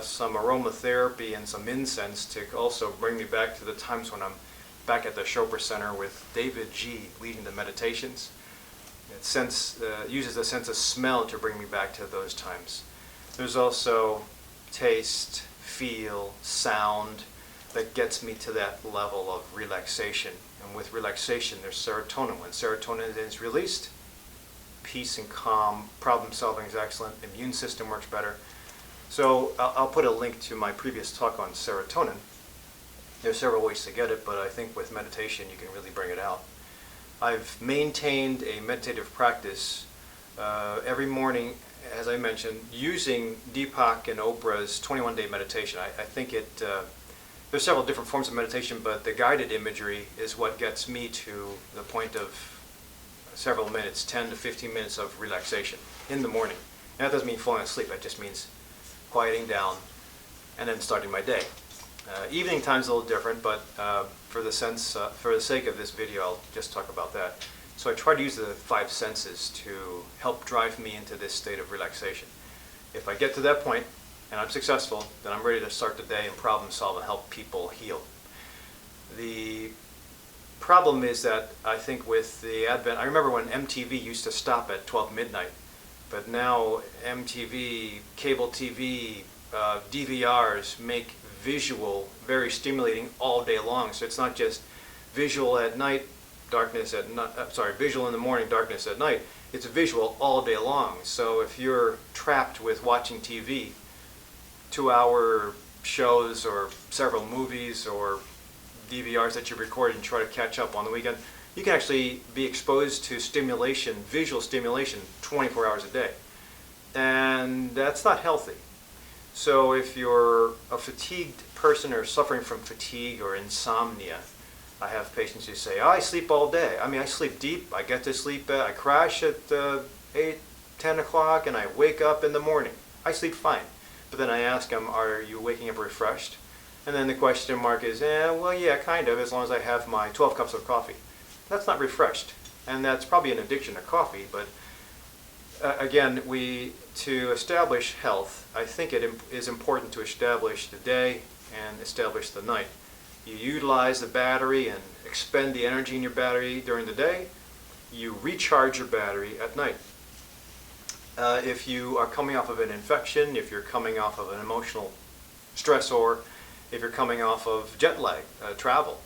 Some aromatherapy and some incense to also bring me back to the times when I'm back at the Chopra Center with David G. leading the meditations. It uses the sense of smell to bring me back to those times. There's also taste, feel, sound that gets me to that level of relaxation. And with relaxation, there's serotonin. When serotonin is released, peace and calm, problem solving is excellent, immune system works better. So I'll put a link to my previous talk on serotonin. There's several ways to get it, but I think with meditation you can really bring it out. I've maintained a meditative practice every morning, as I mentioned, using Deepak and Oprah's 21-day meditation. I think there's several different forms of meditation, but the guided imagery is what gets me to the point of several minutes, 10 to 15 minutes of relaxation in the morning. And that doesn't mean falling asleep, that just means quieting down and then starting my day. Evening time's a little different, but for the sake of this video, I'll just talk about that. So I try to use the five senses to help drive me into this state of relaxation. If I get to that point and I'm successful, then I'm ready to start the day and problem solve and help people heal. The problem is that I think with the advent, I remember when MTV used to stop at 12 midnight, but now MTV, cable TV, DVRs make visual very stimulating all day long. So it's not just visual at night, visual in the morning, darkness at night. It's visual all day long. So if you're trapped with watching TV, 2-hour shows or several movies or DVRs that you record and try to catch up on the weekend, you can actually be exposed to stimulation, visual stimulation, 24 hours a day. And that's not healthy. So if you're a fatigued person or suffering from fatigue or insomnia, I have patients who say, I sleep all day. I mean, I sleep deep. I get to sleep, I crash at 8, 10 o'clock, and I wake up in the morning. I sleep fine. But then I ask them, are you waking up refreshed? And then the question mark is, well, yeah, kind of, as long as I have my 12 cups of coffee. That's not refreshed. And that's probably an addiction to coffee. But again, to establish health, I think it is important to establish the day and establish the night. You utilize the battery and expend the energy in your battery during the day. You recharge your battery at night. If you are coming off of an infection, if you're coming off of an emotional stressor, if you're coming off of jet lag, travel,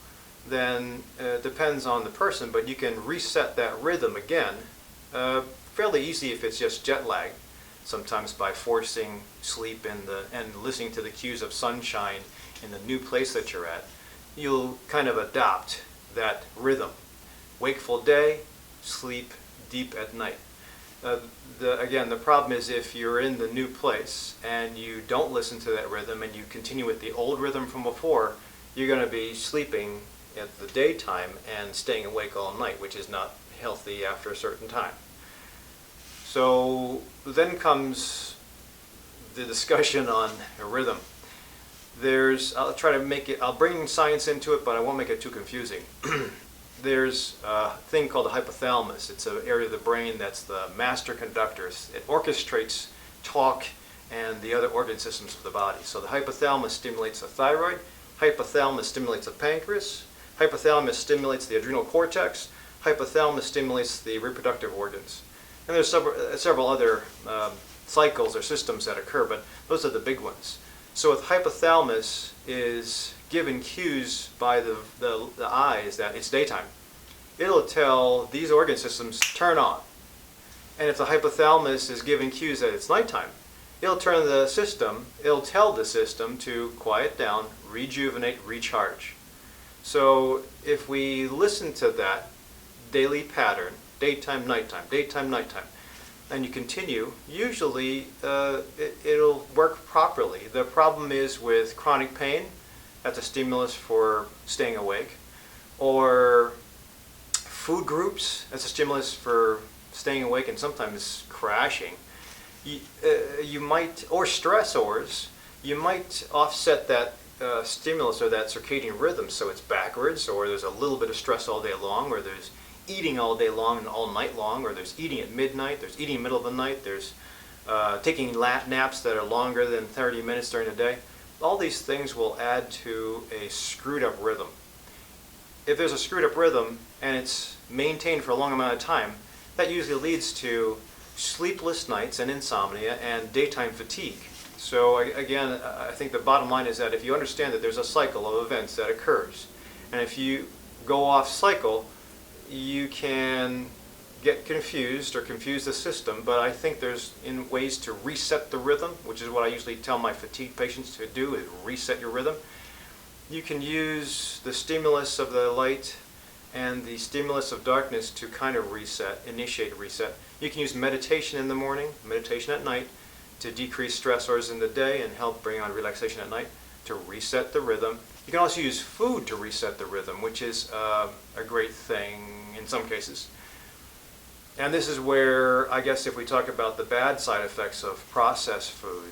then it depends on the person, but you can reset that rhythm again fairly easy if it's just jet lag, sometimes by forcing sleep and listening to the cues of sunshine in the new place that you're at. You'll kind of adopt that rhythm. Wakeful day, sleep deep at night. Again, the problem is if you're in the new place and you don't listen to that rhythm and you continue with the old rhythm from before, you're going to be sleeping at the daytime and staying awake all night, which is not healthy after a certain time. So then comes the discussion on a rhythm. I'll bring science into it, but I won't make it too confusing. There's a thing called the hypothalamus. It's an area of the brain that's the master conductor. It orchestrates talk and the other organ systems of the body. So the hypothalamus stimulates the thyroid, hypothalamus stimulates the pancreas, hypothalamus stimulates the adrenal cortex, hypothalamus stimulates the reproductive organs. And there's several other cycles or systems that occur, but those are the big ones. So if hypothalamus is given cues by the eyes that it's daytime, it'll tell these organ systems turn on. And if the hypothalamus is given cues that it's nighttime, it'll tell the system to quiet down, rejuvenate, recharge. So if we listen to that daily pattern, daytime, nighttime, and you continue, usually it'll work properly. The problem is with chronic pain, that's a stimulus for staying awake, or food groups, that's a stimulus for staying awake and sometimes crashing. You might, or stressors, you might offset that stimulus or that circadian rhythm so it's backwards, or there's a little bit of stress all day long, or there's eating all day long and all night long, or there's eating at midnight, there's eating in the middle of the night, there's taking naps that are longer than 30 minutes during the day. All these things will add to a screwed up rhythm. If there's a screwed up rhythm and it's maintained for a long amount of time, that usually leads to sleepless nights and insomnia and daytime fatigue. So again, I think the bottom line is that if you understand that there's a cycle of events that occurs, and if you go off cycle, you can get confused or confuse the system, but I think there's ways to reset the rhythm, which is what I usually tell my fatigue patients to do, is reset your rhythm. You can use the stimulus of the light and the stimulus of darkness to kind of initiate a reset. You can use meditation in the morning, meditation at night, to decrease stressors in the day and help bring on relaxation at night to reset the rhythm. You can also use food to reset the rhythm, which is a great thing in some cases. And this is where, I guess, if we talk about the bad side effects of processed food,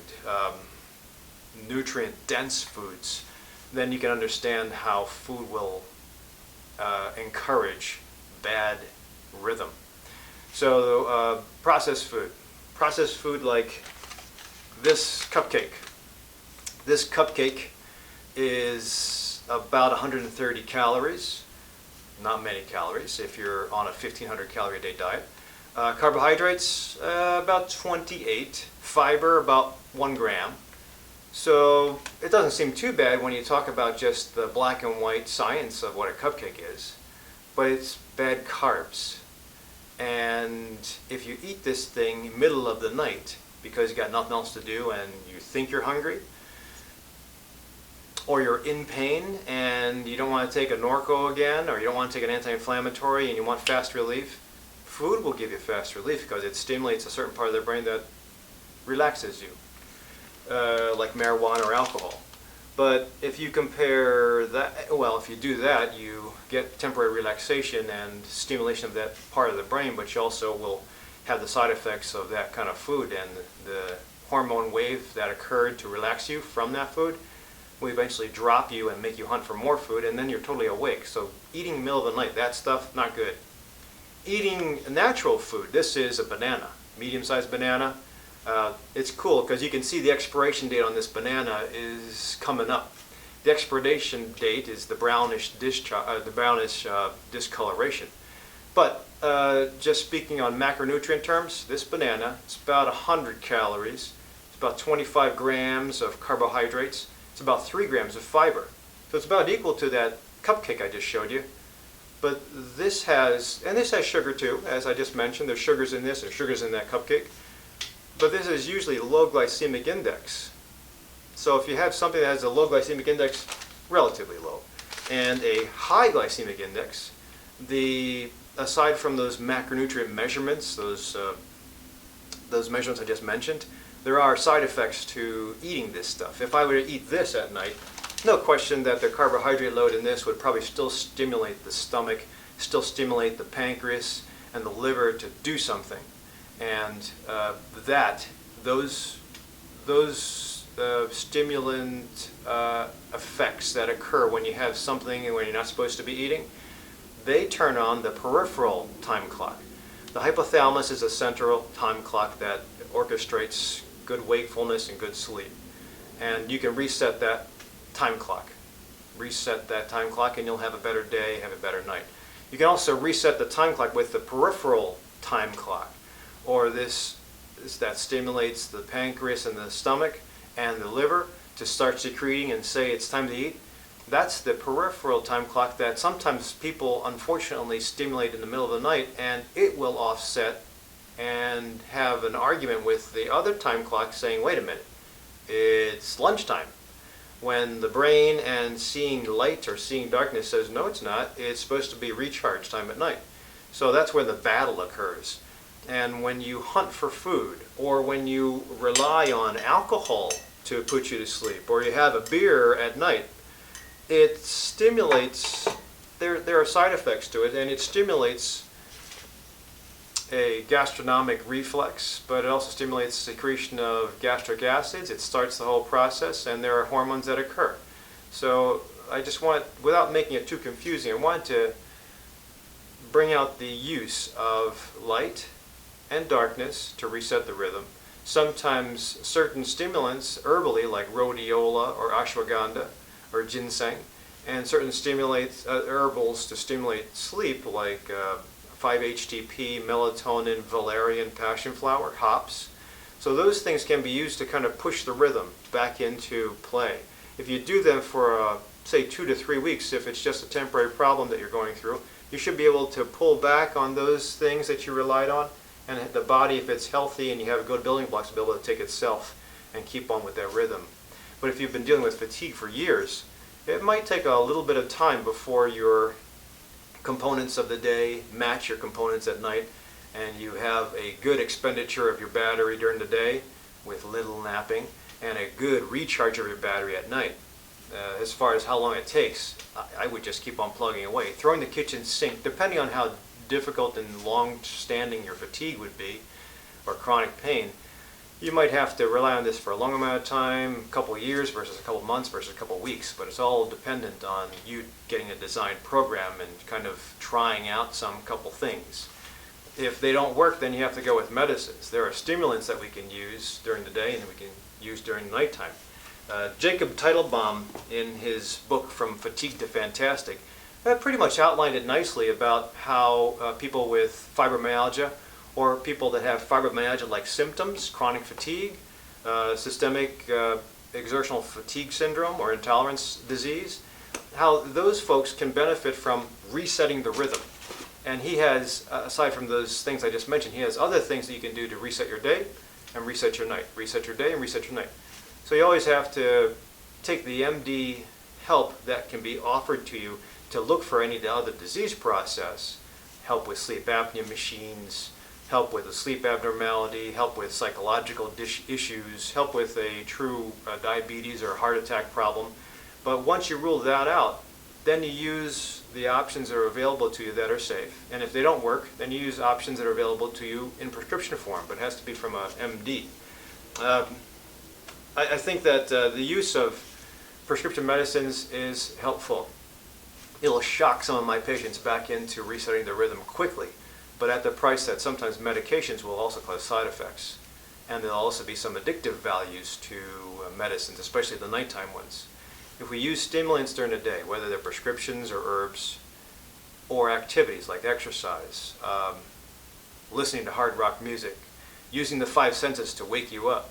nutrient-dense foods, then you can understand how food will encourage bad rhythm. So processed food like this cupcake. This cupcake is about 130 calories, not many calories if you're on a 1,500 calorie a day diet. Carbohydrates, about 28. Fiber, about 1 gram. So it doesn't seem too bad when you talk about just the black and white science of what a cupcake is, but it's bad carbs. And if you eat this thing middle of the night because you got nothing else to do and you think you're hungry, or you're in pain and you don't want to take a Norco again, or you don't want to take an anti-inflammatory and you want fast relief, food will give you fast relief because it stimulates a certain part of the brain that relaxes you, like marijuana or alcohol. But if you compare that, well, if you do that, you get temporary relaxation and stimulation of that part of the brain, but you also will have the side effects of that kind of food, and the hormone wave that occurred to relax you from that food will eventually drop you and make you hunt for more food, and then you're totally awake. So eating in the middle of the night, that stuff, not good. Eating natural food, this is a banana, medium-sized banana. It's cool because you can see the expiration date on this banana is coming up. The expiration date is the brownish discoloration. But just speaking on macronutrient terms, this banana, it's about 100 calories, it's about 25 grams of carbohydrates, it's about 3 grams of fiber. So it's about equal to that cupcake I just showed you. But this has sugar too, as I just mentioned. There's sugars in this, there's sugars in that cupcake. But this is usually low glycemic index. So if you have something that has a low glycemic index, relatively low, and a high glycemic index, aside from those macronutrient measurements, those measurements I just mentioned, there are side effects to eating this stuff. If I were to eat this at night, no question that the carbohydrate load in this would probably still stimulate the stomach, still stimulate the pancreas and the liver to do something. And those stimulant effects that occur when you have something and when you're not supposed to be eating, they turn on the peripheral time clock. The hypothalamus is a central time clock that orchestrates good wakefulness and good sleep. And you can reset that time clock. Reset that time clock and you'll have a better day, have a better night. You can also reset the time clock with the peripheral time clock, or that stimulates the pancreas and the stomach and the liver to start secreting and say it's time to eat. That's the peripheral time clock that sometimes people unfortunately stimulate in the middle of the night, and it will offset and have an argument with the other time clock saying, wait a minute, it's lunchtime. When the brain and seeing light or seeing darkness says, no it's not, it's supposed to be recharge time at night. So that's where the battle occurs. And when you hunt for food, or when you rely on alcohol to put you to sleep, or you have a beer at night, it stimulates, there are side effects to it, and it stimulates a gastronomic reflex, but it also stimulates secretion of gastric acids. It starts the whole process, and there are hormones that occur. So I just want, without making it too confusing, I wanted to bring out the use of light and darkness to reset the rhythm, Sometimes certain stimulants, herbally, like rhodiola or ashwagandha or ginseng, and certain herbals to stimulate sleep, like 5-HTP, melatonin, valerian, passion flower, hops. So those things can be used to kind of push the rhythm back into play. If you do them for, say, 2 to 3 weeks, if it's just a temporary problem that you're going through, you should be able to pull back on those things that you relied on, and the body, if it's healthy and you have good building blocks, will be able to take itself and keep on with that rhythm. But if you've been dealing with fatigue for years, it might take a little bit of time before your components of the day match your components at night, and you have a good expenditure of your battery during the day with little napping, and a good recharge of your battery at night. As far as how long it takes, I would just keep on plugging away. Throwing the kitchen sink, depending on how difficult and long-standing your fatigue would be, or chronic pain, you might have to rely on this for a long amount of time, a couple of years versus a couple of months versus a couple of weeks, but it's all dependent on you getting a designed program and kind of trying out some couple things. If they don't work, then you have to go with medicines. There are stimulants that we can use during the day and we can use during nighttime. Jacob Teitelbaum, in his book From Fatigue to Fantastic, pretty much outlined it nicely about how people with fibromyalgia, or people that have fibromyalgia-like symptoms, chronic fatigue, systemic exertional fatigue syndrome or intolerance disease, how those folks can benefit from resetting the rhythm. And he has, aside from those things I just mentioned, he has other things that you can do to reset your day and reset your night. Reset your day and reset your night. So you always have to take the MD help that can be offered to you to look for any other disease process, help with sleep apnea machines, help with a sleep abnormality, help with psychological issues, help with a true diabetes or heart attack problem. But once you rule that out, then you use the options that are available to you that are safe. And if they don't work, then you use options that are available to you in prescription form, but it has to be from a MD. I think that the use of prescription medicines is helpful. It'll shock some of my patients back into resetting their rhythm quickly, but at the price that sometimes medications will also cause side effects. And there'll also be some addictive values to medicines, especially the nighttime ones. If we use stimulants during the day, whether they're prescriptions or herbs, or activities like exercise, listening to hard rock music, using the 5 senses to wake you up,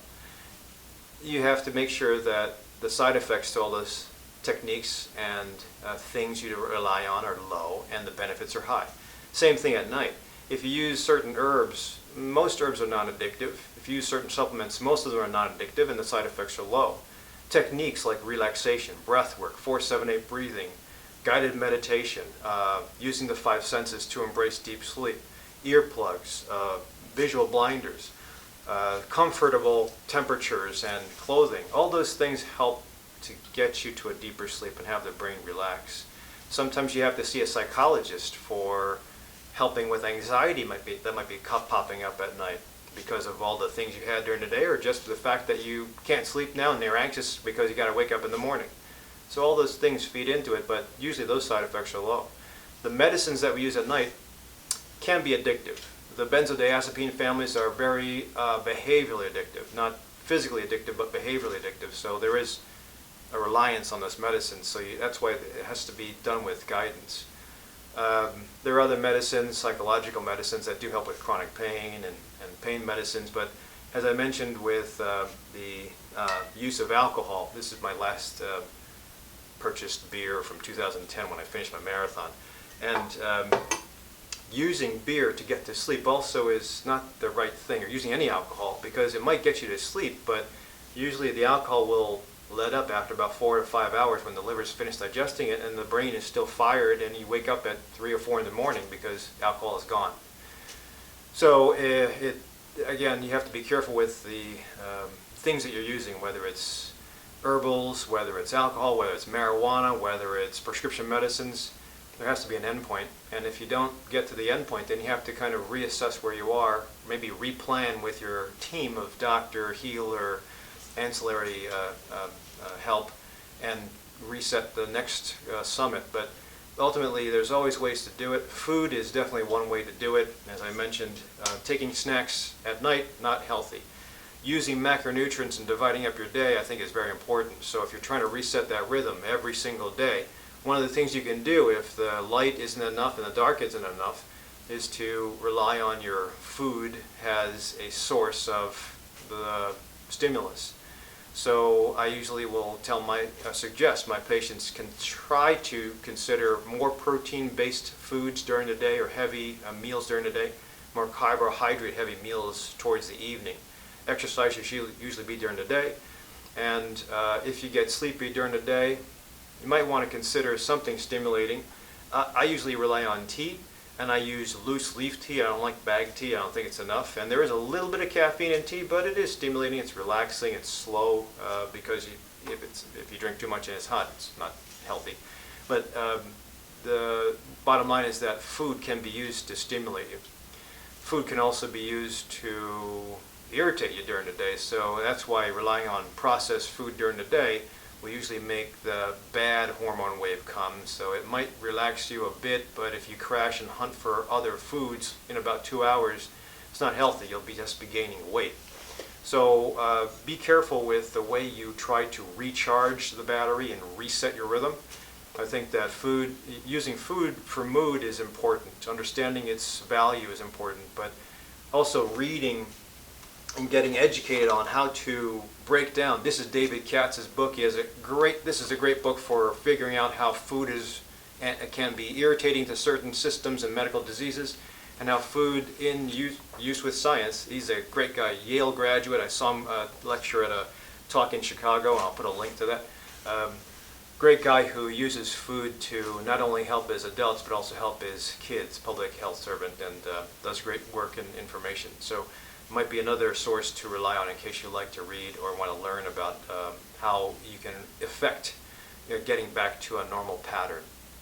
you have to make sure that the side effects to all those techniques and things you rely on are low and the benefits are high. Same thing at night. If you use certain herbs, most herbs are non-addictive. If you use certain supplements, most of them are non-addictive and the side effects are low. Techniques like relaxation, breath work, 4-7-8 breathing, guided meditation, using the 5 senses to embrace deep sleep, earplugs, visual blinders, comfortable temperatures and clothing, all those things help to get you to a deeper sleep and have the brain relax. Sometimes you have to see a psychologist for helping with anxiety that might be popping up at night because of all the things you had during the day, or just the fact that you can't sleep now and they're anxious because you got to wake up in the morning. So all those things feed into it, but usually those side effects are low. The medicines that we use at night can be addictive. The benzodiazepine families are very behaviorally addictive, not physically addictive, but behaviorally addictive. So there is a reliance on those medicines. So that's why it has to be done with guidance. There are other medicines, psychological medicines, that do help with chronic pain and pain medicines. But as I mentioned with the use of alcohol, this is my last purchased beer from 2010 when I finished my marathon. And using beer to get to sleep also is not the right thing, or using any alcohol, because it might get you to sleep, but usually the alcohol will let up after about 4 to 5 hours when the liver's finished digesting it and the brain is still fired, and you wake up at 3 or 4 in the morning because alcohol is gone. So again, you have to be careful with the things that you're using, whether it's herbals, whether it's alcohol, whether it's marijuana, whether it's prescription medicines. There has to be an endpoint, and if you don't get to the endpoint, then you have to kind of reassess where you are, maybe replan with your team of doctor, healer, ancillary help, and reset the next summit. But ultimately, there's always ways to do it. Food is definitely one way to do it. As I mentioned, taking snacks at night, not healthy. using macronutrients and dividing up your day, I think, is very important. So if you're trying to reset that rhythm every single day, one of the things you can do if the light isn't enough and the dark isn't enough is to rely on your food as a source of the stimulus. So I usually will suggest my patients can try to consider more protein-based foods during the day, or heavy meals during the day, more carbohydrate-heavy meals towards the evening. Exercise should usually be during the day, and if you get sleepy during the day, you might want to consider something stimulating. I usually rely on tea, and I use loose leaf tea. I don't like bag tea. I don't think it's enough. And there is a little bit of caffeine in tea, but it is stimulating. It's relaxing. It's slow because if you drink too much and it's hot, it's not healthy. But the bottom line is that food can be used to stimulate you. Food can also be used to irritate you during the day. So that's why relying on processed food during the day will usually make the bad hormone wave come. So it might relax you a bit, but if you crash and hunt for other foods in about 2 hours, it's not healthy. You'll just be gaining weight. So be careful with the way you try to recharge the battery and reset your rhythm. I think that using food for mood is important. Understanding its value is important, but also reading and getting educated on how to break down. This is David Katz's book. This is a great book for figuring out how food can be irritating to certain systems and medical diseases, and how food in use with science. He's a great guy, Yale graduate. I saw him lecture at a talk in Chicago, and I'll put a link to that. Great guy who uses food to not only help his adults, but also help his kids, public health servant, and does great work and information. So might be another source to rely on in case you like to read or want to learn about how you can affect getting back to a normal pattern.